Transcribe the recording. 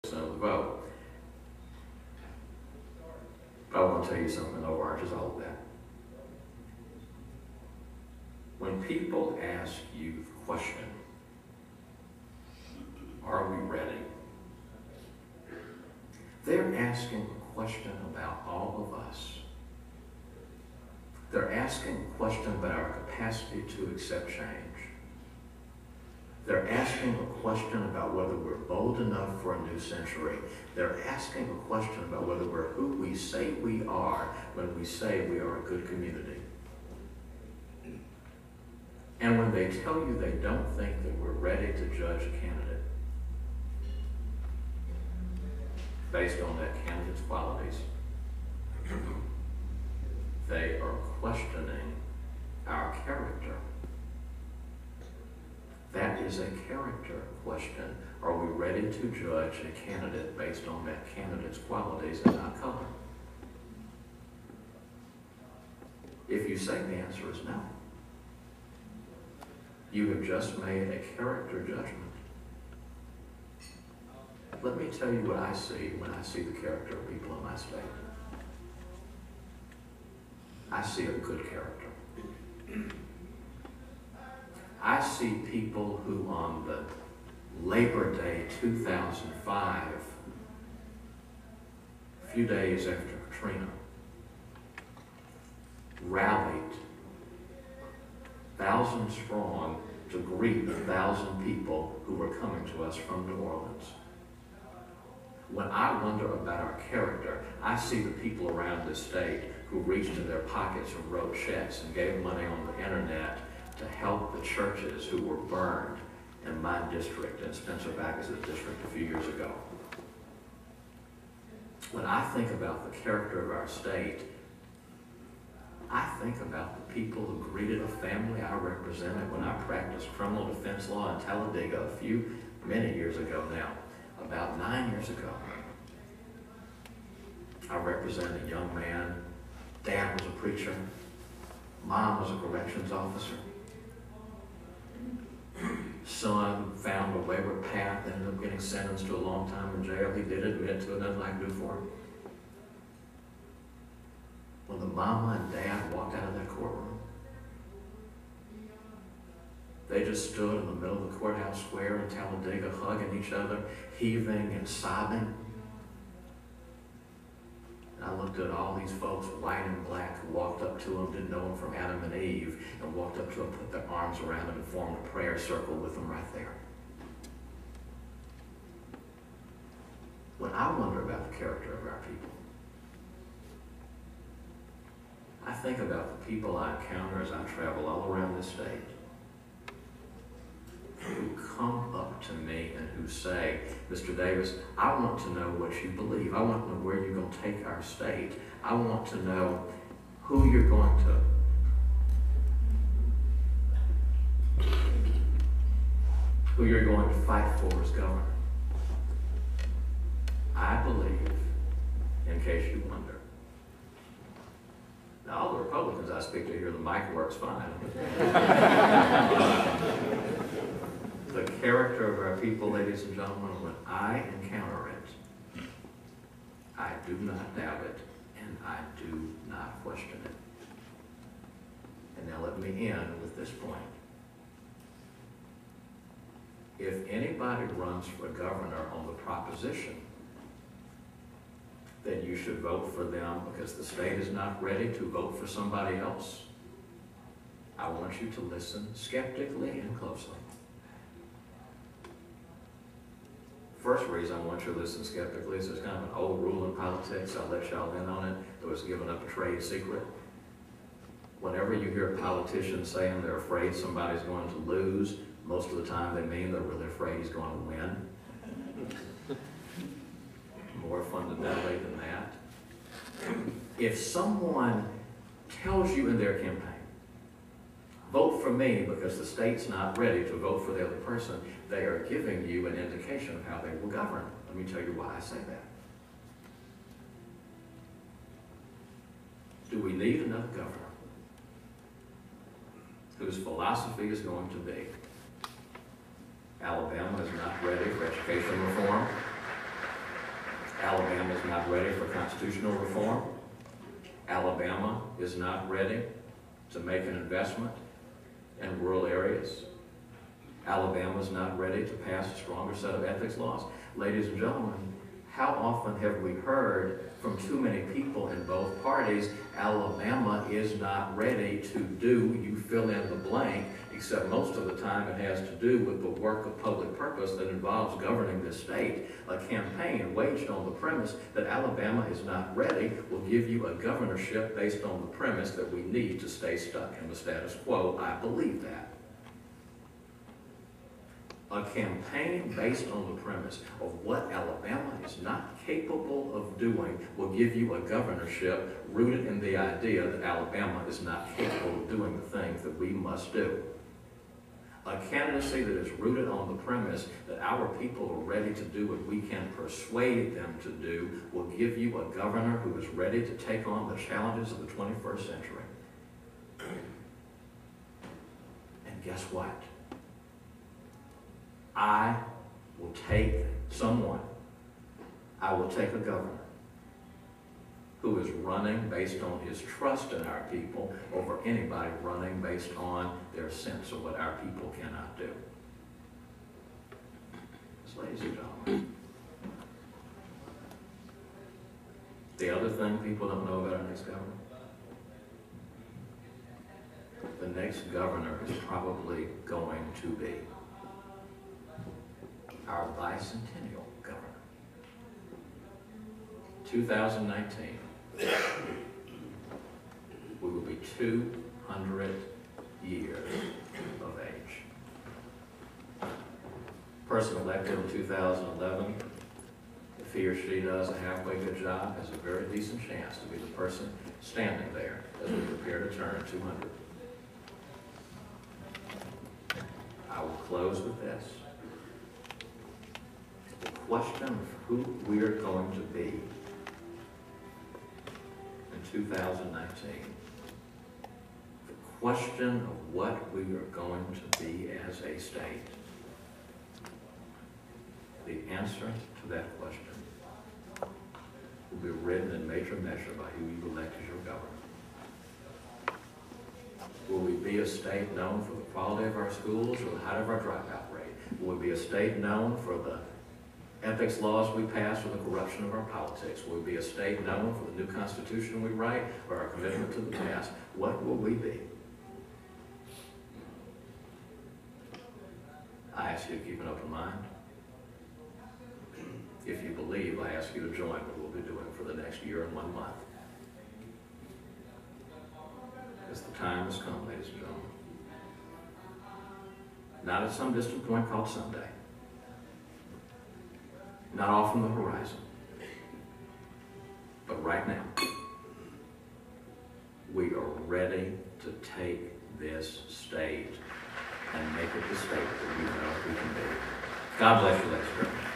of the vote. But I want to tell you something that overarches all of that. When people ask you the question, are we ready? They're asking a question about all of us. They're asking a question about our capacity to accept change. They're asking a question about whether we're bold enough for a new century. They're asking a question about whether we're who we say we are when we say we are a good community. And when they tell you they don't think that we're ready to judge a candidate based on that candidate's qualities, they are questioning our character. That is a character question. Are we ready to judge a candidate based on that candidate's qualities and not color? If you say the answer is no, you have just made a character judgment. Let me tell you what I see when I see the character of people in my state. I see a good character. I see people who on the Labor Day 2005, a few days after Katrina, rallied thousands strong to greet the 1,000 people who were coming to us from New Orleans. When I wonder about our character, I see the people around this state who reached in their pockets and wrote checks and gave money on the internet to help the churches who were burned in my district, in Spencer Backus' district a few years ago. When I think about the character of our state, I think about the people who greeted a family I represented when I practiced criminal defense law in Talladega many years ago now, about 9 years ago. I represented a young man. Dad was a preacher. Mom was a corrections officer. Son found a wayward path, ended up getting sentenced to a long time in jail. He did admit to it, nothing I could do for him. When the mama and dad walked out of that courtroom, they just stood in the middle of the courthouse square in Talladega, hugging each other, heaving and sobbing. And I looked at all these folks, white and black, who walked up to them, didn't know them from Adam and Eve, and walked up to them, put their arms around them, and formed a prayer circle with them right there. When I wonder about the character of our people, I think about the people I encounter as I travel all around this state, who come up to me and who say, Mr. Davis, I want to know what you believe. I want to know where you're going to take our state. I want to know who you're going to fight for as governor. I believe, in case you wonder, now all the Republicans I speak to here, the mic works fine. The character of our people, ladies and gentlemen, when I encounter it, I do not doubt it, and I do not question it. And now let me end with this point. If anybody runs for governor on the proposition that you should vote for them because the state is not ready to vote for somebody else, I want you to listen skeptically and closely. First reason I want you to listen skeptically is there's kind of an old rule in politics, I'll let y'all in on it, that was given up a trade secret. Whenever you hear politicians saying they're afraid somebody's going to lose, most of the time they mean they're really afraid he's going to win. More fundamentally than that. If someone tells you in their campaign, vote for me because the state's not ready to vote for the other person, they are giving you an indication of how they will govern. Let me tell you why I say that. Do we need another governor whose philosophy is going to be Alabama is not ready for education reform? not ready for constitutional reform. Alabama is not ready to make an investment in rural areas. Alabama is not ready to pass a stronger set of ethics laws. Ladies and gentlemen, how often have we heard from too many people in both parties, Alabama is not ready to do, you fill in the blank, except most of the time it has to do with the work of public purpose that involves governing the state. A campaign waged on the premise that Alabama is not ready will give you a governorship based on the premise that we need to stay stuck in the status quo. I believe that. A campaign based on the premise of what Alabama is not capable of doing will give you a governorship rooted in the idea that Alabama is not capable of doing the things that we must do. A candidacy that is rooted on the premise that our people are ready to do what we can persuade them to do will give you a governor who is ready to take on the challenges of the 21st century. And guess what? I will take a governor who is running based on his trust in our people over anybody running based on their sense of what our people cannot do. So, ladies and gentlemen, the other thing people don't know about our next governor, the next governor is probably going to be our bicentennial governor. 2019, we will be 200 years of age. Person elected in 2011, if he or she does a halfway good job, has a very decent chance to be the person standing there as we prepare to turn 200. I will close with this. The question of who we are going to be in 2019, the question of what we are going to be as a state, the answer to that question will be written in major measure by who you elect as your governor. Will we be a state known for the quality of our schools or the height of our dropout rate? Will we be a state known for the ethics laws we pass or the corruption of our politics? Will we be a state known for the new constitution we write or our commitment to the past? What will we be? I ask you to keep an open mind. If you believe, I ask you to join what we'll be doing for the next year and 1 month. Because the time has come, ladies and gentlemen. Not at some distant point called someday. Not off on the horizon. But right now, we are ready to take this state and make it the state that we know we can be. God bless you, ladies and gentlemen.